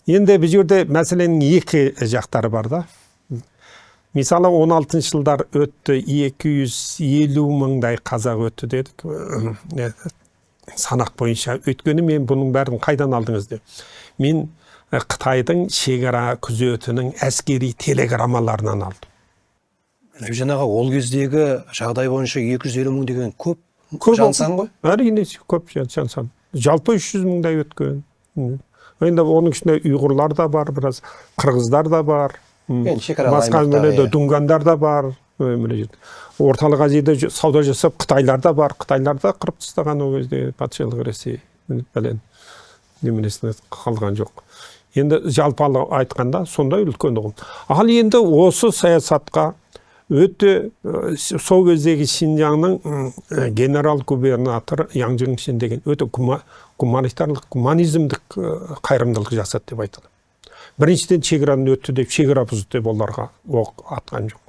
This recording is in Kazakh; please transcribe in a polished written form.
Енді бұл жерде мәселенің екі жақтары бар да. Мысалы 16 жылдар өтті, 250 мыңдай қазақ өтті дедік. Санақ бойынша. Өткені мен бұның бәрін қайдан алдыңыз деп. Мен Қытайдың шекара күзетінің әскери телеграммаларынан алдым. Жаңағы ол кездегі жағдай бойынша 250 мың деген көп жансан ғой? Әрине көп жансан. Жалпы 300 мыңдай өткен. Енді оның ішінде ұйғырлар да бар, біраз қырғыздар да бар. Басқа дүнгандар да бар. Орталық Азияда сауда жасап Қытайлар да бар. Қытайлар да қырып тастаған ол кезде патшалық Ресей. Неменесіне қалған жоқ. Енді жалпалы айтқанда сондай үлкен ұғым. Ал енді осы саясатқа өте сол кездегі Шинжаңның генерал-губернатор Яң Жыңшин деген өте гуманизмдік қайырымдылық жасады деп айтылды. Біріншіден шекараны өтті деп, шекара бұзды деп оларға оқ атқан жоқ.